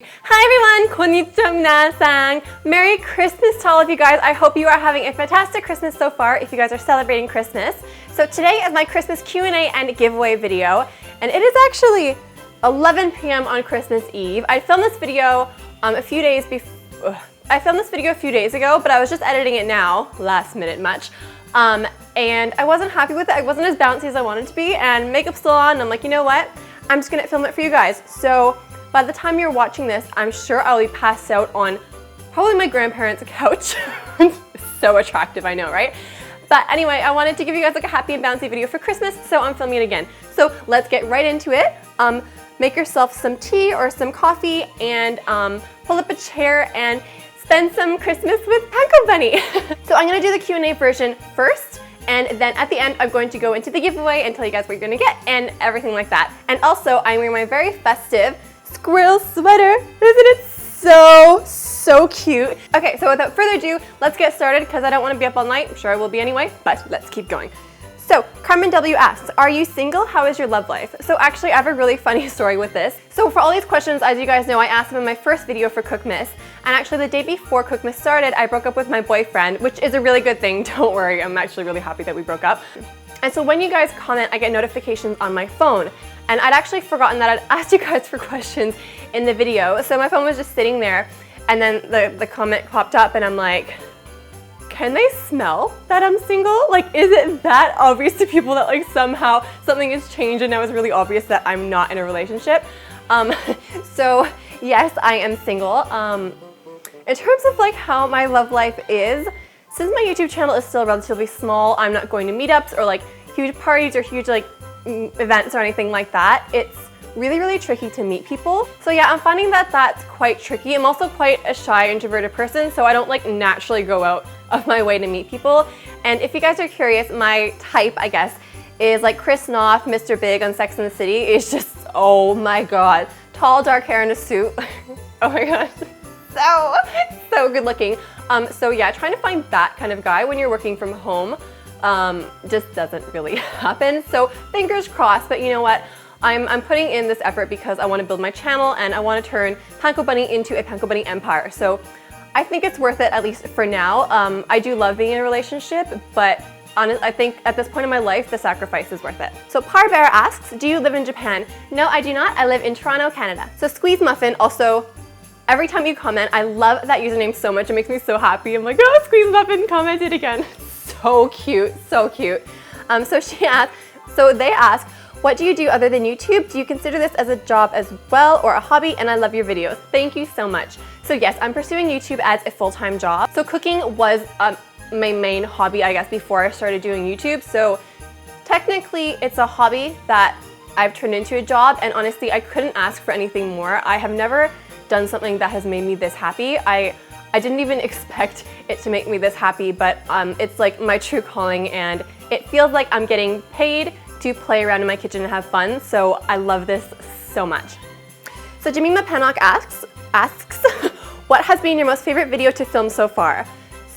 Hi everyone! Konnichiwa minasan! Merry Christmas to all of you guys. I hope you are having a fantastic Christmas so far if you guys are celebrating Christmas. So today is my Christmas Q&A and giveaway video, and it is actually 11 p.m. on Christmas Eve. I filmed this video a few days ago, but I was just editing it now, last minute much. And I wasn't happy with it. I wasn't as bouncy as I wanted to be, and makeup's still on, and I'm like, you know what? I'm just gonna film it for you guys. So by the time you're watching this, I'm sure I'll be passed out on probably my grandparents' couch. So attractive, I know, right? But anyway, I wanted to give you guys like a happy and bouncy video for Christmas, so I'm filming it again. So let's get right into it. Make yourself some tea or some coffee and pull up a chair and spend some Christmas with pankobunny. So I'm gonna do the Q&A version first, and then at the end, I'm going to go into the giveaway and tell you guys what you're gonna get and everything like that. And also, I'm wearing my very festive squirrel sweater. Isn't it so cute? Okay, so without further ado, let's get started because I don't want to be up all night. I'm sure I will be anyway, but let's keep going. So Carmen W asks, are you single? How is your love life? So actually I have a really funny story with this. So for all these questions, as you guys know, I asked them in my first video for Cookmas, and actually the day before Cookmas started, I broke up with my boyfriend, which is a really good thing, don't worry, I'm actually really happy that we broke up. And so when you guys comment, I get notifications on my phone. And I'd actually forgotten that I'd asked you guys for questions in the video. So my phone was just sitting there, and then the comment popped up, and I'm like, can they smell that I'm single? Like, is it that obvious to people that like somehow something has changed and now it's really obvious that I'm not in a relationship? So yes, I am single. In terms of like how my love life is, since my YouTube channel is still relatively small, I'm not going to meetups or like huge parties or huge like events or anything like that. It's really tricky to meet people. So yeah, I'm finding that that's quite tricky. I'm also quite a shy, introverted person, so I don't like naturally go out of my way to meet people. And if you guys are curious, my type, I guess, is like Chris Noth, Mr. Big on Sex and the City. Is just, oh my god, tall, dark hair in a suit. Oh my gosh, so good looking. So yeah, trying to find that kind of guy when you're working from home just doesn't really happen. So fingers crossed, but you know what? I'm putting in this effort because I want to build my channel and I want to turn pankobunny into a pankobunny empire. So I think it's worth it, at least for now. I do love being in a relationship, but I think at this point in my life, the sacrifice is worth it. So Parbear asks, do you live in Japan? No, I do not. I live in Toronto, Canada. So Squeeze Muffin also, every time you comment, I love that username so much. It makes me so happy. I'm like, oh, Squeeze Muffin commented again. So cute, so cute. So they ask, what do you do other than YouTube? Do you consider this as a job as well or a hobby? And I love your videos. Thank you so much. So yes, I'm pursuing YouTube as a full-time job. So cooking was my main hobby, I guess, before I started doing YouTube. So technically it's a hobby that I've turned into a job, and honestly, I couldn't ask for anything more. I have never done something that has made me this happy. I didn't even expect it to make me this happy, but it's like my true calling, and it feels like I'm getting paid to play around in my kitchen and have fun, so I love this so much. So Jemima Pennock asks, what has been your most favorite video to film so far?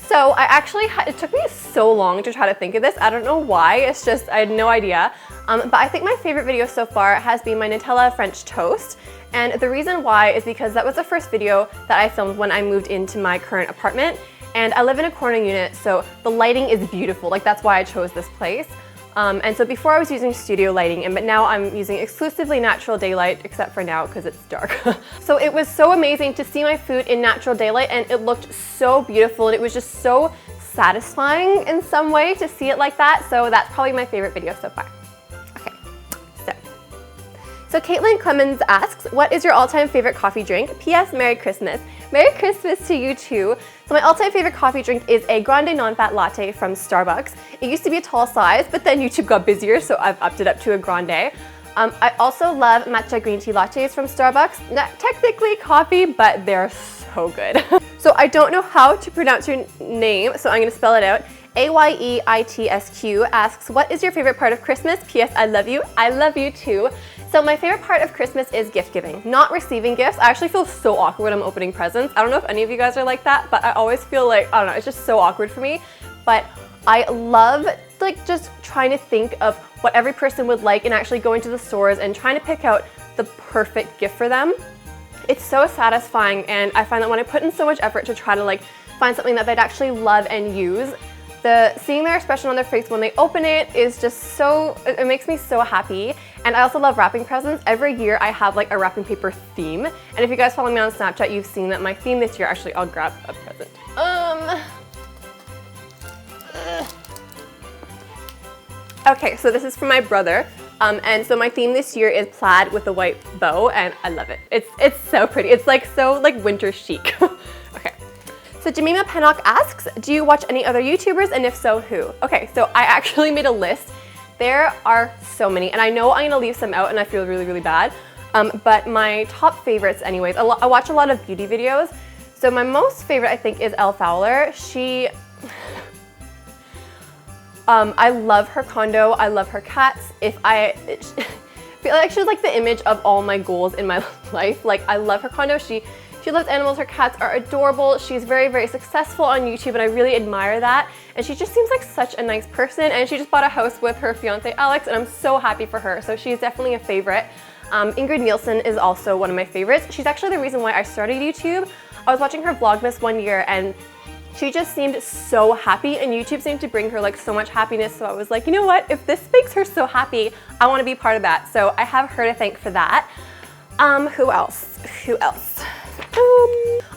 So it took me so long to try to think of this. I don't know why, it's just, I had no idea. But I think my favorite video so far has been my Nutella French toast. And the reason why is because that was the first video that I filmed when I moved into my current apartment. And I live in a corner unit, so the lighting is beautiful. Like, that's why I chose this place. And so before I was using studio lighting, but now I'm using exclusively natural daylight, except for now because it's dark. So it was so amazing to see my food in natural daylight, and it looked so beautiful, and it was just so satisfying in some way to see it like that. So that's probably my favorite video so far. Okay, so Caitlin Clemens asks, what is your all-time favorite coffee drink? P.S. Merry Christmas. Merry Christmas to you too. So my all-time favorite coffee drink is a grande non-fat latte from Starbucks. It used to be a tall size, but then YouTube got busier, so I've upped it up to a grande. I also love matcha green tea lattes from Starbucks. Not technically coffee, but they're so good. So I don't know how to pronounce your name, so I'm gonna spell it out. AYEITSQ asks, what is your favorite part of Christmas? P.S. I love you. I love you too. So my favorite part of Christmas is gift giving, not receiving gifts. I actually feel so awkward when I'm opening presents. I don't know if any of you guys are like that, but I always feel like, I don't know, it's just so awkward for me. But I love like just trying to think of what every person would like and actually going to the stores and trying to pick out the perfect gift for them. it's so satisfying, and I find that when I put in so much effort to try to like find something that they'd actually love and use, seeing their expression on their face when they open it is just so, it makes me so happy. And I also love wrapping presents. Every year I have like a wrapping paper theme. And if you guys follow me on Snapchat, you've seen that my theme this year, actually I'll grab a present. Okay, so this is from my brother. And so my theme this year is plaid with a white bow, and I love it. It's so pretty. It's like so like winter chic. Okay. So Jemima Pennock asks, do you watch any other YouTubers, and if so, who? Okay, so I actually made a list. There are so many, and I know I'm gonna leave some out and I feel really, really bad. But my top favorites anyways, I watch a lot of beauty videos. So my most favorite I think is Elle Fowler. I love her condo, I love her cats. I feel like she's like the image of all my goals in my life. Like I love her condo, she loves animals, her cats are adorable, she's very, very successful on YouTube, and I really admire that. And she just seems like such a nice person, and she just bought a house with her fiance Alex, and I'm so happy for her, so she's definitely a favorite. Ingrid Nielsen is also one of my favorites. She's actually the reason why I started YouTube. I was watching her Vlogmas one year, and she just seemed so happy, and YouTube seemed to bring her like so much happiness, so I was like, you know what, if this makes her so happy, I want to be part of that. So I have her to thank for that. Who else?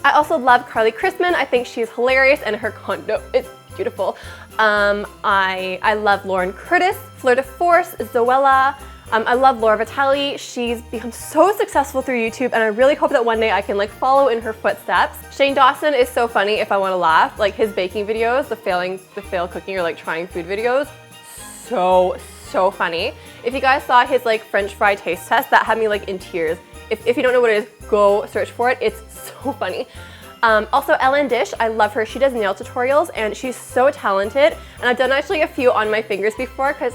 I also love Carly Chrisman. I think she's hilarious, and her condo is beautiful. I love Lauren Curtis, Fleur de Force, Zoella. I love Laura Vitale. She's become so successful through YouTube, and I really hope that one day I can like follow in her footsteps. Shane Dawson is so funny if I want to laugh. Like his baking videos, the fail cooking or like trying food videos, so funny. If you guys saw his like French fry taste test, that had me like in tears. If you don't know what it is, go search for it. It's so funny. Also Ellen Dish, I love her. She does nail tutorials, and she's so talented. And I've done actually a few on my fingers before because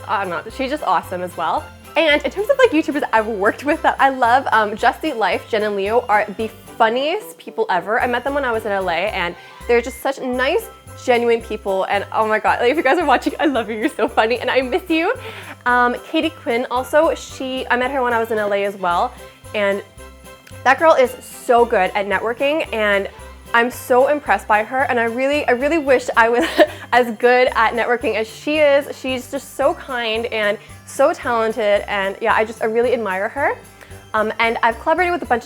she's just awesome as well. And in terms of like YouTubers I've worked with that I love, Just Eat Life, Jen and Leo are the funniest people ever. I met them when I was in LA, and they're just such nice, genuine people, and oh my god, like if you guys are watching, I love you, you're so funny, and I miss you. Katie Quinn also, I met her when I was in LA as well, and that girl is so good at networking, and I'm so impressed by her, and I really wish I was as good at networking as she is. She's just so kind and so talented, and yeah, I really admire her. And I've collaborated with a bunch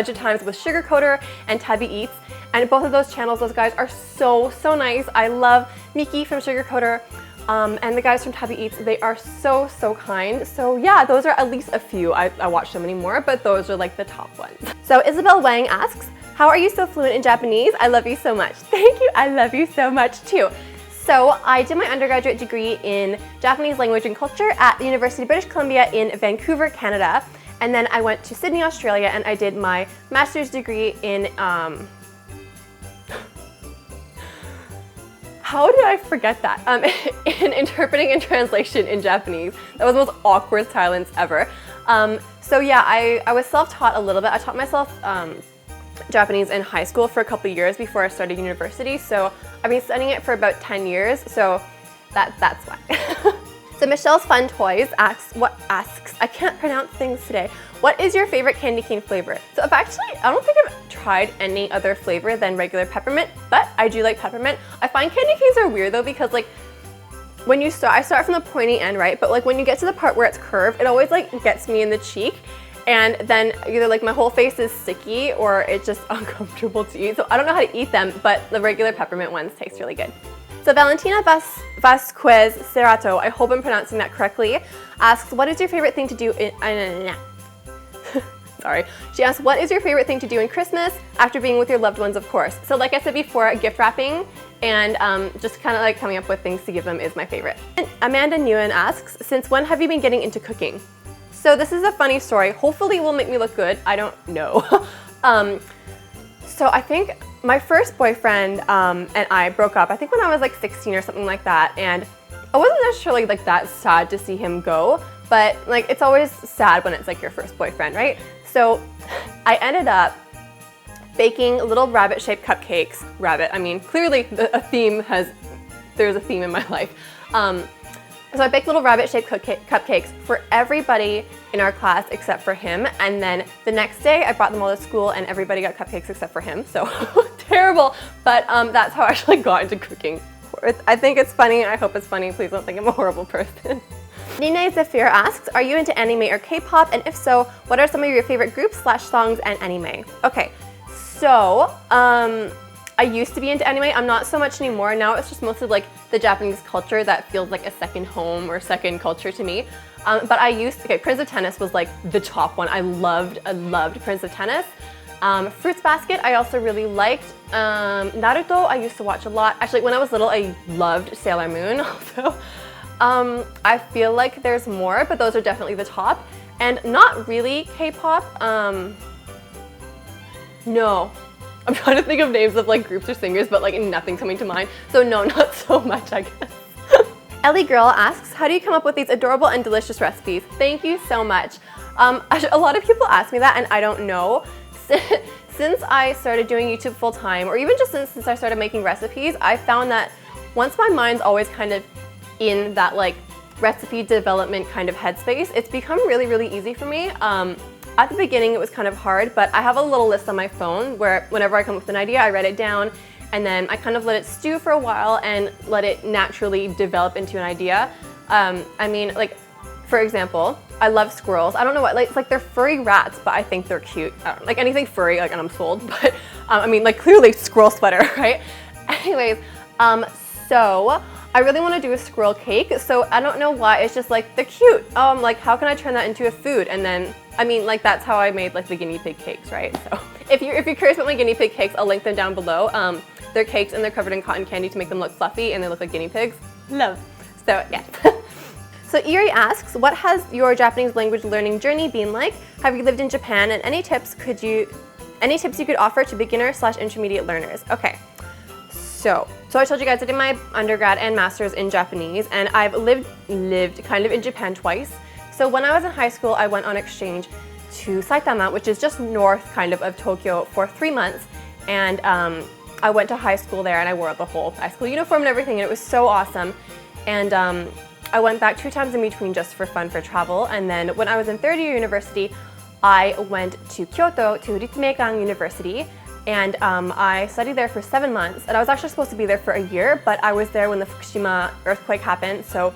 of times with Sugar Coder and Tabby Eats, and both of those channels, those guys are so nice. I love Miki from Sugar Coder. And the guys from Tabby Eats, they are so kind. So yeah, those are at least a few. I watch so many more, but those are like the top ones. So Isabel Wang asks, how are you so fluent in Japanese? I love you so much. Thank you, I love you so much too. So I did my undergraduate degree in Japanese language and culture at the University of British Columbia in Vancouver, Canada. And then I went to Sydney, Australia, and I did my master's degree in, how did I forget that? In interpreting and translation in Japanese. That was the most awkward silence ever. So yeah, I was self-taught a little bit. I taught myself Japanese in high school for a couple years before I started university. So I've been studying it for about 10 years. So that's why. So Michelle's Fun Toys asks, I can't pronounce things today. What is your favorite candy cane flavor? So I don't think I've tried any other flavor than regular peppermint, but I do like peppermint. I find candy canes are weird though, because like when you start, I start from the pointy end, right? But like when you get to the part where it's curved, it always like gets me in the cheek. And then either like my whole face is sticky or it's just uncomfortable to eat. So I don't know how to eat them, but the regular peppermint ones taste really good. So Valentina Vasquez Cerato, I hope I'm pronouncing that correctly, asks, what is your favorite thing to do in, sorry. She asks, what is your favorite thing to do in Christmas after being with your loved ones, of course? So like I said before, gift wrapping and just kind of like coming up with things to give them is my favorite. And Amanda Nguyen asks, since when have you been getting into cooking? So this is a funny story. Hopefully it will make me look good. I don't know. So I think my first boyfriend and I broke up, I think when I was like 16 or something like that. And I wasn't necessarily like that sad to see him go, but like it's always sad when it's like your first boyfriend, right? So I ended up baking little rabbit-shaped cupcakes. Rabbit, I mean, clearly there's a theme in my life. So I baked little rabbit-shaped cupcakes for everybody in our class except for him. And then the next day I brought them all to school and everybody got cupcakes except for him. So terrible, but that's how I actually got into cooking. I think it's funny. I hope it's funny. Please don't think I'm a horrible person. Nina Zafir asks, are you into anime or K-pop? And if so, what are some of your favorite groups / songs and anime? Okay, so I used to be into anime. I'm not so much anymore. Now it's just mostly like the Japanese culture that feels like a second home or second culture to me. But I used to, okay, Prince of Tennis was like the top one. I loved Prince of Tennis. Fruits Basket I also really liked. Naruto I used to watch a lot. Actually, when I was little, I loved Sailor Moon also. I feel like there's more, but those are definitely the top. And not really K-pop. No. I'm trying to think of names of like groups or singers, but like nothing's coming to mind. So no, not so much, I guess. Ellie Girl asks, how do you come up with these adorable and delicious recipes? Thank you so much. A lot of people ask me that and I don't know. Since I started doing YouTube full time, or even just since I started making recipes, I found that once my mind's always kind of in that like recipe development kind of headspace, it's become really, really easy for me. At the beginning it was kind of hard, but I have a little list on my phone where whenever I come up with an idea, I write it down and then I kind of let it stew for a while and let it naturally develop into an idea. I mean, like, for example, I love squirrels. I don't know what, like, it's like they're furry rats, but I think they're cute. I don't know, like anything furry, like, and I'm sold, but I mean, like, clearly squirrel sweater, right? Anyways, so I really want to do a squirrel cake, so I don't know why, it's just like, they're cute. Like, how can I turn that into a food? And then, I mean, like, that's how I made, like, the guinea pig cakes, right? So if you're curious about my guinea pig cakes, I'll link them down below. They're cakes and they're covered in cotton candy to make them look fluffy and they look like guinea pigs. Love. So, yeah. So Eri asks, what has your Japanese language learning journey been like? Have you lived in Japan, and any tips you could offer to beginner / intermediate learners? Okay. So I told you guys I did my undergrad and master's in Japanese, and I've lived kind of in Japan twice. So when I was in high school, I went on exchange to Saitama, which is just north kind of Tokyo, for 3 months. And I went to high school there and I wore the whole high school uniform and everything, and it was so awesome. And I went back 2 times in between just for fun, for travel. And then when I was in 3rd year university, I went to Kyoto to Ritsumeikan University. And I studied there for 7 months, and I was actually supposed to be there for a year, but I was there when the Fukushima earthquake happened, so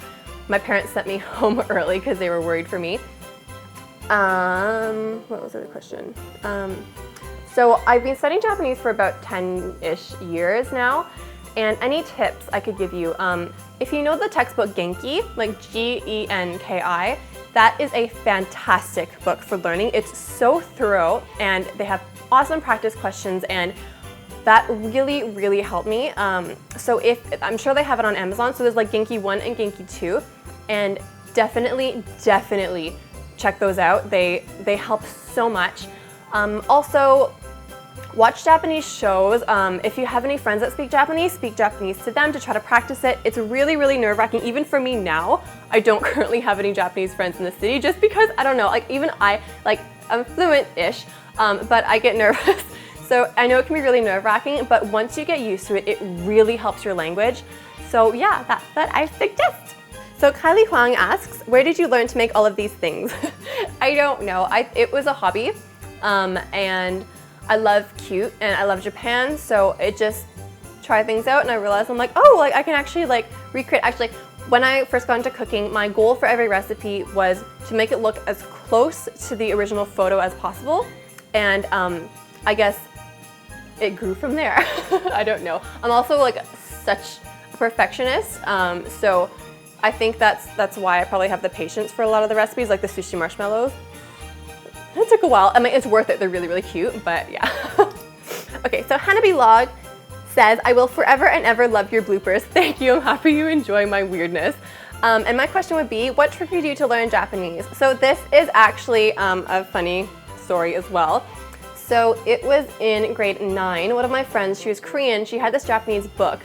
my parents sent me home early because they were worried for me. What was the other question? So I've been studying Japanese for about 10-ish years now, and any tips I could give you, if you know the textbook Genki, like Genki, that is a fantastic book for learning. It's so thorough, and they have awesome practice questions, and that really, really helped me. So I'm sure they have it on Amazon, so there's like Genki 1 and Genki 2, and definitely check those out. They help so much. Also, watch Japanese shows. If you have any friends that speak Japanese to them to try to practice it. It's really, really nerve-wracking, even for me now. I don't currently have any Japanese friends in the city just because, I don't know, like even I'm fluent-ish, but I get nervous. So I know it can be really nerve-wracking, but once you get used to it, it really helps your language. So yeah, that I suggest. So Kylie Huang asks, where did you learn to make all of these things? I don't know. It was a hobby, and I love cute and I love Japan, so it just try things out, and I realized I'm like, oh, like I can actually like recreate. Actually, when I first got into cooking, my goal for every recipe was to make it look as close to the original photo as possible, and I guess it grew from there. I don't know. I'm also like such a perfectionist, so I think that's why I probably have the patience for a lot of the recipes, like the sushi marshmallows. It took a while. I mean, it's worth it. They're really, really cute, but yeah. Okay, so Hanabi Log says, I will forever and ever love your bloopers. Thank you. I'm happy you enjoy my weirdness. And my question would be, what triggered you to learn Japanese? So this is actually a funny story as well. So it was in grade 9. One of my friends, she was Korean, she had this Japanese book,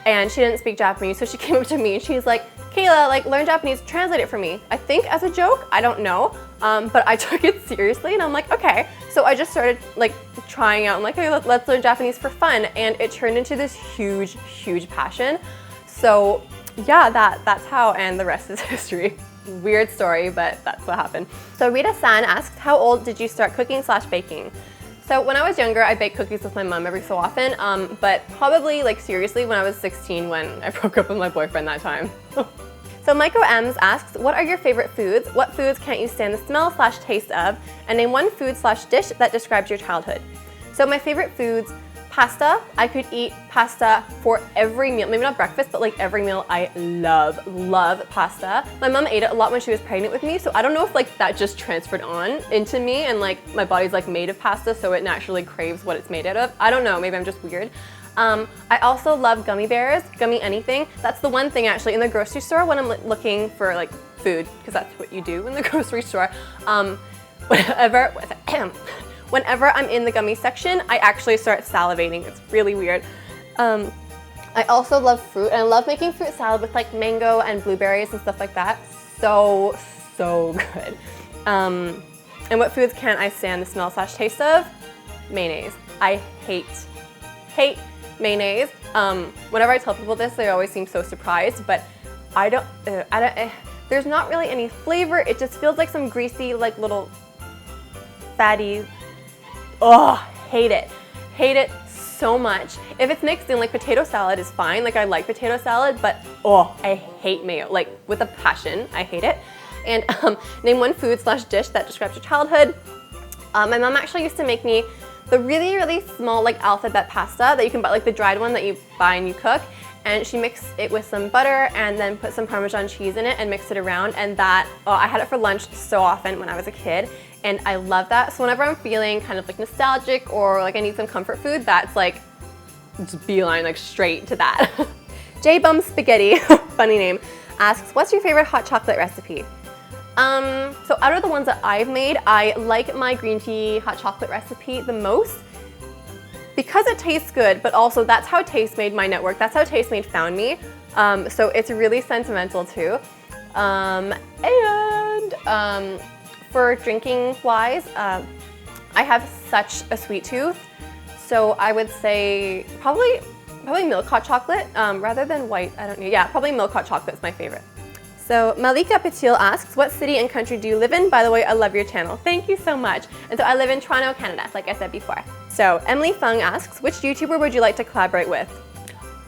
and she didn't speak Japanese, so she came up to me and she's like, Kayla, like, learn Japanese, translate it for me. I think as a joke, I don't know, but I took it seriously, and I'm like, okay. So I just started like trying out. I'm like, hey, let's learn Japanese for fun, and it turned into this huge, huge passion. So yeah, that's how, and the rest is history. Weird story, but that's what happened. So Rita San asks, how old did you start cooking/baking? So when I was younger, I baked cookies with my mom every so often, but probably like seriously when I was 16 when I broke up with my boyfriend that time. So Maiko M's asks, what are your favorite foods? What foods can't you stand the smell/taste of? And name one food/dish that describes your childhood. So my favorite foods, pasta. I could eat pasta for every meal, maybe not breakfast, but like every meal. I love pasta. My mom ate it a lot when she was pregnant with me, so I don't know if like that just transferred on into me and like my body's like made of pasta, so it naturally craves what it's made out of. I don't know, maybe I'm just weird. I also love gummy bears, gummy anything. That's the one thing actually in the grocery store when I'm looking for like food, because that's what you do in the grocery store. Whenever I'm in the gummy section, I actually start salivating. It's really weird. I also love fruit, and I love making fruit salad with like mango and blueberries and stuff like that. So good. And what foods can't I stand the smell/taste of? Mayonnaise. I hate mayonnaise. Whenever I tell people this, they always seem so surprised, but there's not really any flavor. It just feels like some greasy, like little fatty. Oh, hate it. Hate it so much. If it's mixed in, like potato salad is fine. Like I like potato salad, but oh, I hate mayo. Like with a passion, I hate it. And name one food/dish that describes your childhood. My mom actually used to make me the really small like alphabet pasta that you can buy, like the dried one that you buy and you cook. And she mixed it with some butter and then put some Parmesan cheese in it and mixed it around. And that, I had it for lunch so often when I was a kid. And I love that. So whenever I'm feeling kind of like nostalgic or like I need some comfort food, that's like just beeline like straight to that. J Bum Spaghetti, funny name, asks, what's your favorite hot chocolate recipe? So out of the ones that I've made, I like my green tea hot chocolate recipe the most because it tastes good, but also that's how Tastemade, my network, that's how Tastemade found me. So it's really sentimental too. For drinking wise, I have such a sweet tooth. So I would say probably milk hot chocolate rather than white. I don't know. Yeah, probably milk hot chocolate is my favorite. So Malika Patil asks, what city and country do you live in? By the way, I love your channel. Thank you so much. And so I live in Toronto, Canada, like I said before. So Emily Fung asks, which YouTuber would you like to collaborate with?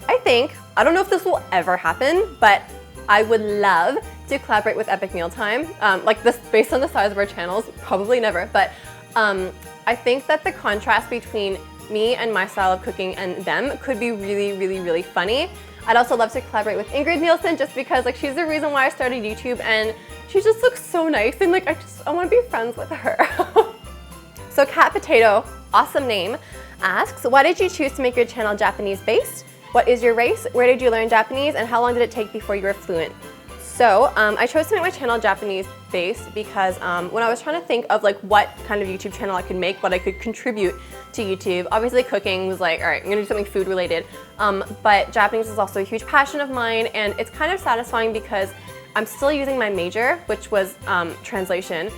I don't know if this will ever happen, but I would love to collaborate with Epic Mealtime. Like this, based on the size of our channels, probably never, but I think that the contrast between me and my style of cooking and them could be really funny. I'd also love to collaborate with Ingrid Nielsen just because like she's the reason why I started YouTube and she just looks so nice and like I want to be friends with her. So Cat Potato, awesome name, asks, why did you choose to make your channel Japanese based? What is your race? Where did you learn Japanese? And how long did it take before you were fluent? So I chose to make my channel Japanese based because when I was trying to think of like what kind of YouTube channel I could make, what I could contribute to YouTube, obviously cooking was like, all right, I'm gonna do something food related. But Japanese is also a huge passion of mine, and it's kind of satisfying because I'm still using my major, which was translation.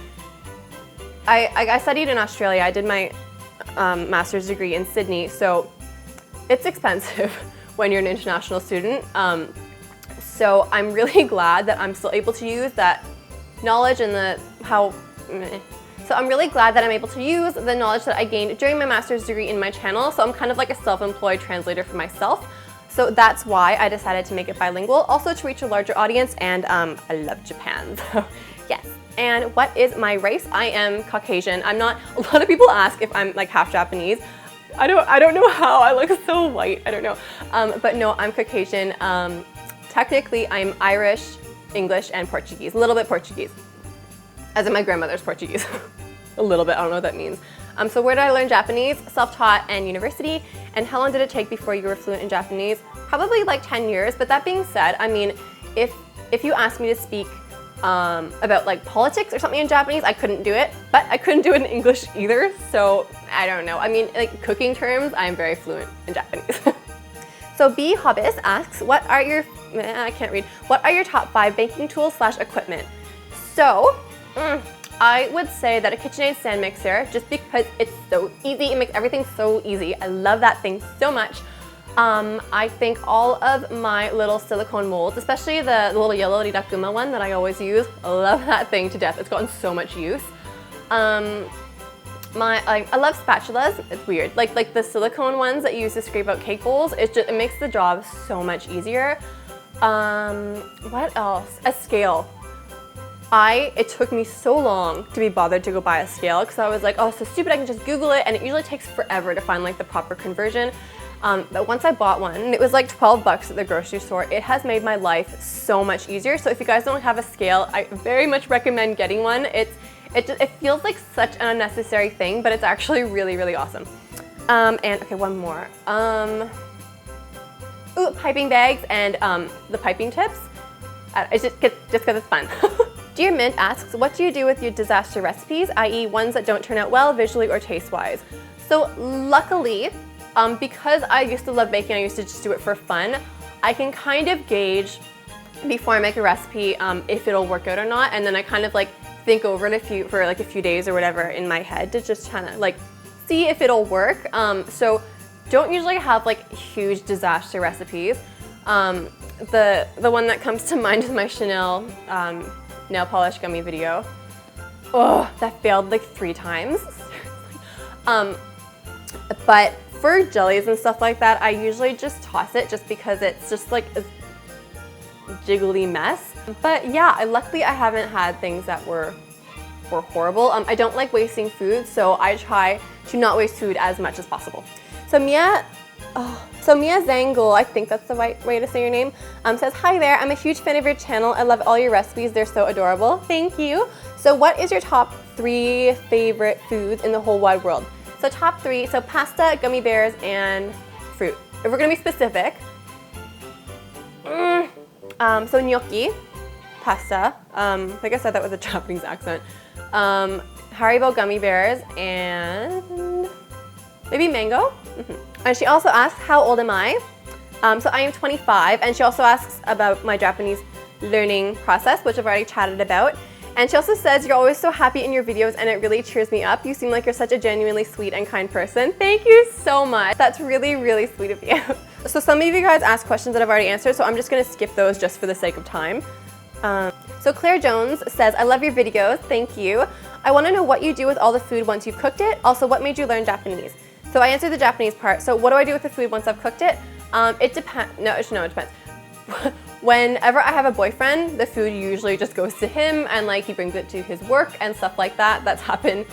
I studied in Australia. I did my master's degree in Sydney, so it's expensive when you're an international student. So I'm really glad that I'm still able to use that knowledge and So I'm really glad that I'm able to use the knowledge that I gained during my master's degree in my channel. So I'm kind of like a self-employed translator for myself. So that's why I decided to make it bilingual, also to reach a larger audience, and I love Japan, so yes. And what is my race? I am Caucasian. A lot of people ask if I'm like half Japanese. I don't know how, I look so white, I don't know. But no, I'm Caucasian. Technically, I'm Irish, English, and Portuguese. A little bit Portuguese, as in my grandmother's Portuguese. A little bit, I don't know what that means. So where did I learn Japanese? Self-taught and university. And how long did it take before you were fluent in Japanese? Probably like 10 years, but that being said, I mean, if you asked me to speak about like politics or something in Japanese, I couldn't do it, but I couldn't do it in English either, so I don't know. I mean, like cooking terms, I'm very fluent in Japanese. So B Hobbis asks, what are your top 5 baking tools / equipment? So, I would say that a KitchenAid stand mixer, just because it's so easy, it makes everything so easy. I love that thing so much. I think all of my little silicone molds, especially the little yellow rirakuma one that I always use, I love that thing to death. It's gotten so much use. I love spatulas. It's weird. Like the silicone ones that you use to scrape out cake bowls, it makes the job so much easier. What else? A scale. It took me so long to be bothered to go buy a scale because I was like, oh, so stupid, I can just Google it, and it usually takes forever to find like the proper conversion. But once I bought one, and it was like 12 bucks at the grocery store, it has made my life so much easier. So if you guys don't have a scale, I very much recommend getting one. It feels like such an unnecessary thing, but it's actually really, really awesome. And okay, one more. Ooh, piping bags and the piping tips. It's just because it's fun. Dear Mint asks, what do you do with your disaster recipes, i.e. ones that don't turn out well visually or taste-wise? So luckily, because I used to love baking, I used to just do it for fun, I can kind of gauge before I make a recipe if it'll work out or not, and then I kind of like think over it for like a few days or whatever in my head to just kind of like see if it'll work. So don't usually have like huge disaster recipes. The one that comes to mind is my Chanel nail polish gummy video. Oh, that failed like 3 times. But for jellies and stuff like that, I usually just toss it just because it's just like a jiggly mess. But yeah, luckily I haven't had things that were horrible. I don't like wasting food, so I try to not waste food as much as possible. So Mia Zangle, I think that's the right way to say your name, says, hi there, I'm a huge fan of your channel. I love all your recipes, they're so adorable. Thank you. So what is your top 3 favorite foods in the whole wide world? So top 3, so pasta, gummy bears, and fruit. If we're gonna be specific, so gnocchi, pasta, like I said that with a Japanese accent, Haribo gummy bears, and maybe mango. And she also asks, how old am I? So I am 25, and she also asks about my Japanese learning process, which I've already chatted about. And she also says, you're always so happy in your videos and it really cheers me up. You seem like you're such a genuinely sweet and kind person. Thank you so much. That's really, really sweet of you. So some of you guys asked questions that I've already answered, so I'm just gonna skip those just for the sake of time. So Claire Jones says, I love your videos, thank you. I wanna know what you do with all the food once you've cooked it. Also, what made you learn Japanese? So I answered the Japanese part. So what do I do with the food once I've cooked it? It depends. No, it depends. Whenever I have a boyfriend, the food usually just goes to him and like he brings it to his work and stuff like that. That's happened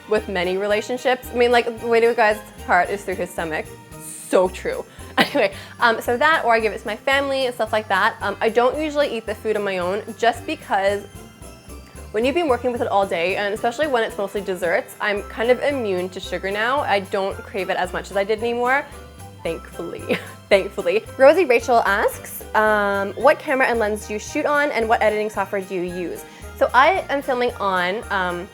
with many relationships. I mean, like the way to a guy's heart is through his stomach. So true. Anyway, so that, or I give it to my family and stuff like that. I don't usually eat the food on my own just because when you've been working with it all day, and especially when it's mostly desserts, I'm kind of immune to sugar now. I don't crave it as much as I did anymore. Thankfully. Thankfully. Rosie Rachel asks, what camera and lens do you shoot on and what editing software do you use? So I am filming on,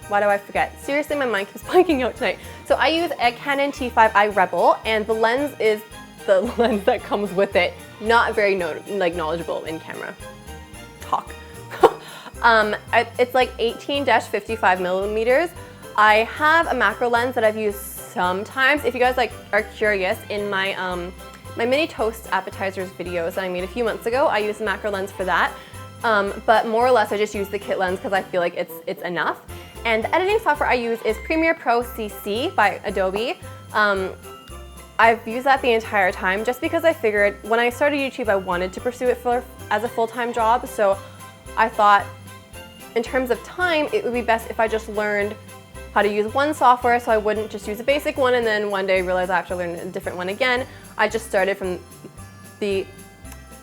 why do I forget? Seriously, my mind keeps blanking out tonight. So I use a Canon T5i Rebel, and the lens is the lens that comes with it. Not very knowledgeable in camera talk. It's like 18-55 millimeters. I have a macro lens that I've used sometimes. If you guys like are curious, in my my mini toast appetizers videos that I made a few months ago, I used a macro lens for that. But more or less I just use the kit lens because I feel like it's enough. And the editing software I use is Premiere Pro CC by Adobe. I've used that the entire time just because I figured when I started YouTube I wanted to pursue it as a full-time job, so I thought in terms of time it would be best if I just learned how to use one software so I wouldn't just use a basic one and then one day realize I have to learn a different one again. I just started from the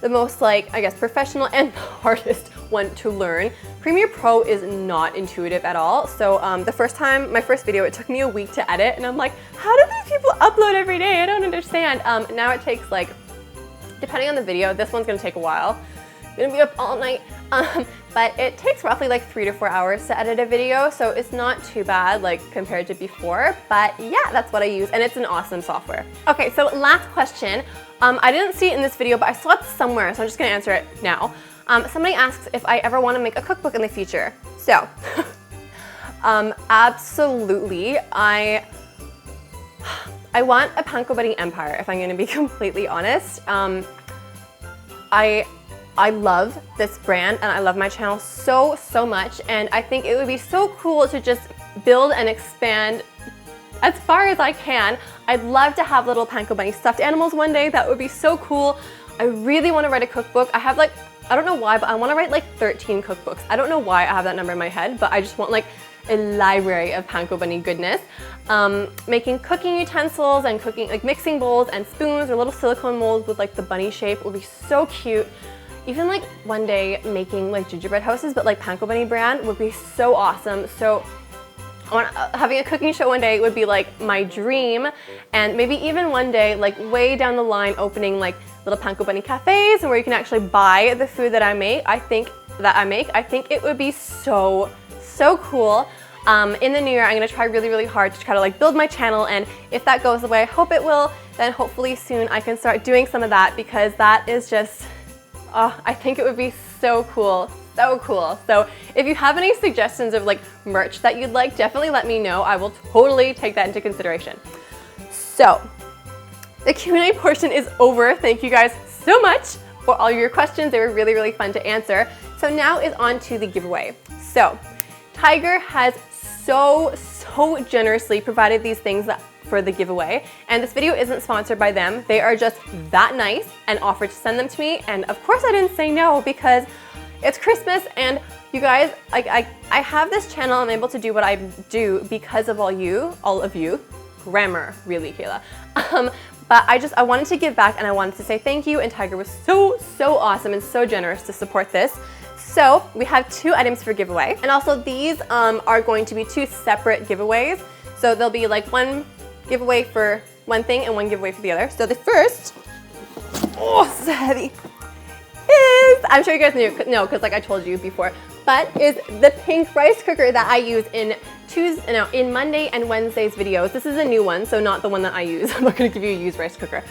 most, like, I guess, professional and the hardest one to learn. Premiere Pro is not intuitive at all. So the first time, my first video, it took me a week to edit and I'm like, how do these people upload every day? I don't understand. Now it takes like, depending on the video, this one's gonna take a while. I'm gonna be up all night. But it takes roughly like 3 to 4 hours to edit a video, so it's not too bad like compared to before, but yeah, that's what I use and it's an awesome software. Okay, so last question. I didn't see it in this video, but I saw it somewhere, so I'm just gonna answer it now. Somebody asks if I ever wanna make a cookbook in the future. So, absolutely. I I want a pankobunny empire, if I'm gonna be completely honest. I love this brand and I love my channel so much, and I think it would be so cool to just build and expand as far as I can. I'd love to have little pankobunny stuffed animals one day. That would be so cool. I really want to write a cookbook. I have like, I don't know why, but I want to write like 13 cookbooks. I don't know why I have that number in my head, but I just want like a library of pankobunny goodness. Making cooking utensils and cooking, like mixing bowls and spoons or little silicone molds with like the bunny shape would be so cute. Even like one day making like gingerbread houses, but like pankobunny brand would be so awesome. So having a cooking show one day would be like my dream, and maybe even one day, like way down the line, opening like little pankobunny cafes and where you can actually buy the food that I make. I think it would be so cool. In the new year, I'm gonna try really hard to try to like build my channel, and if that goes away, I hope it will, then hopefully soon I can start doing some of that, because that is just, I think it would be so cool. So if you have any suggestions of like merch that you'd like, definitely let me know. I will totally take that into consideration. So the Q&A portion is over. Thank you guys so much for all your questions. They were really fun to answer. So now is on to the giveaway. So Tiger has so generously provided these things for the giveaway, and this video isn't sponsored by them. They are just that nice and offered to send them to me, and of course I didn't say no, because it's Christmas, and you guys, I have this channel. I'm able to do what I do because of all of you. Grammar, really, Kayla. But I wanted to give back, and I wanted to say thank you, and Tiger was so awesome and so generous to support this. So we have 2 items for giveaway, and also these are going to be 2 separate giveaways. So there'll be like one giveaway for one thing and one giveaway for the other. So the first, this is heavy, is, I'm sure you guys know because like I told you before, but is the pink rice cooker that I use in Monday and Wednesday's videos. This is a new one, so not the one that I use. I'm not gonna give you a used rice cooker.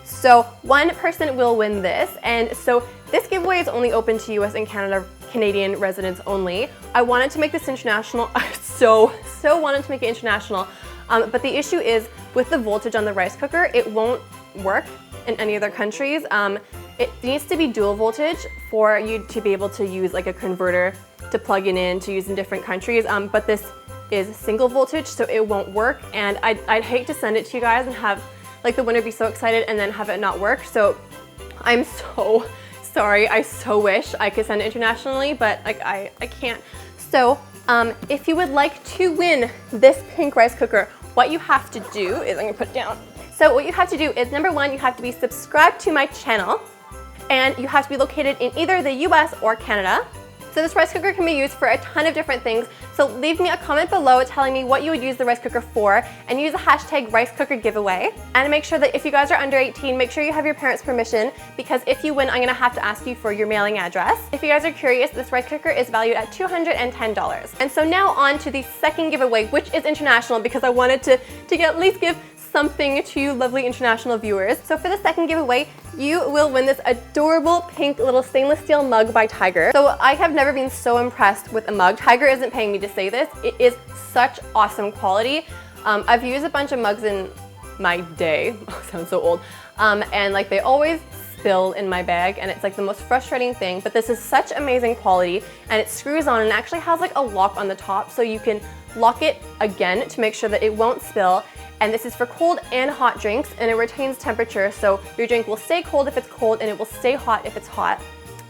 So one person will win this, and so this giveaway is only open to US and Canadian residents only. I wanted to make this international. I so wanted to make it international, but the issue is with the voltage on the rice cooker, it won't work in any other countries. It needs to be dual voltage for you to be able to use like a converter to plug it in to use in different countries, but this is single voltage, so it won't work, and I'd hate to send it to you guys and have like the winner be so excited and then have it not work. So I'm so sorry. I so wish I could send it internationally, but like I can't. So if you would like to win this pink rice cooker, what you have to do is, I'm gonna put it down. So what you have to do is, number 1, you have to be subscribed to my channel, and you have to be located in either the US or Canada. So this rice cooker can be used for a ton of different things. So leave me a comment below telling me what you would use the rice cooker for, and use the hashtag ricecookergiveaway. And make sure that if you guys are under 18, make sure you have your parents' permission, because if you win, I'm gonna have to ask you for your mailing address. If you guys are curious, this rice cooker is valued at $210. And so now on to the second giveaway, which is international, because I wanted to at least give something to you lovely international viewers. So for the second giveaway, you will win this adorable pink little stainless steel mug by Tiger. So I have never been so impressed with a mug. Tiger isn't paying me to say this. It is such awesome quality. I've used a bunch of mugs in my day. Oh, sounds so old. And like they always spill in my bag, and it's like the most frustrating thing, but this is such amazing quality, and it screws on and actually has like a lock on the top, so you can lock it again to make sure that it won't spill. And this is for cold and hot drinks, and it retains temperature, so your drink will stay cold if it's cold, and it will stay hot if it's hot.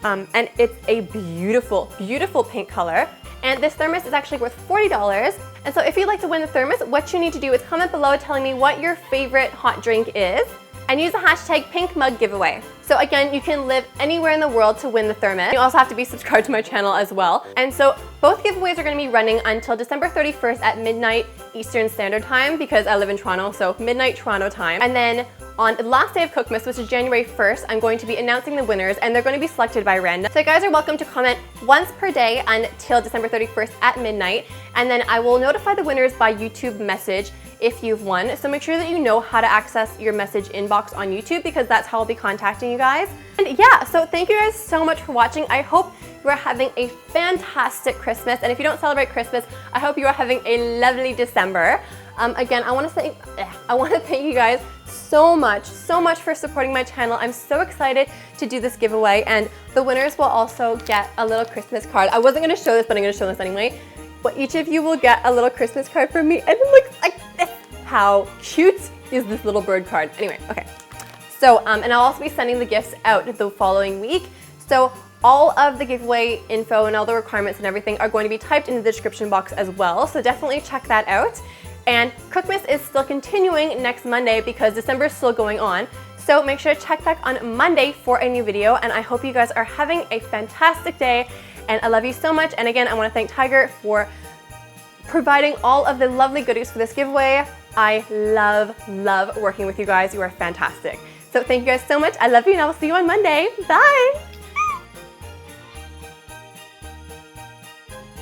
And it's a beautiful pink color. And this thermos is actually worth $40. And so if you'd like to win the thermos, what you need to do is comment below telling me what your favorite hot drink is, and use the hashtag pinkmuggiveaway. So again, you can live anywhere in the world to win the thermos. You also have to be subscribed to my channel as well. And so both giveaways are gonna be running until December 31st at midnight Eastern Standard Time, because I live in Toronto, so midnight Toronto time. And then on the last day of Cookmas, which is January 1st, I'm going to be announcing the winners, and they're going to be selected by random. So you guys are welcome to comment once per day until December 31st at midnight, and then I will notify the winners by YouTube message if you've won. So make sure that you know how to access your message inbox on YouTube, because that's how I'll be contacting you guys. And yeah, so thank you guys so much for watching. I hope you are having a fantastic Christmas, and if you don't celebrate Christmas, I hope you are having a lovely December. Again, I want to thank you guys so much for supporting my channel. I'm so excited to do this giveaway, and the winners will also get a little Christmas card. I wasn't going to show this, but I'm going to show this anyway. But each of you will get a little Christmas card from me, and it looks like this. How cute is this little bird card? Anyway, okay. So, and I'll also be sending the gifts out the following week. So all of the giveaway info and all the requirements and everything are going to be typed into the description box as well. So definitely check that out. And Cookmas is still continuing next Monday because December is still going on. So make sure to check back on Monday for a new video. And I hope you guys are having a fantastic day. And I love you so much. And again, I want to thank Tiger for providing all of the lovely goodies for this giveaway. I love working with you guys. You are fantastic. So thank you guys so much. I love you, and I will see you on Monday. Bye.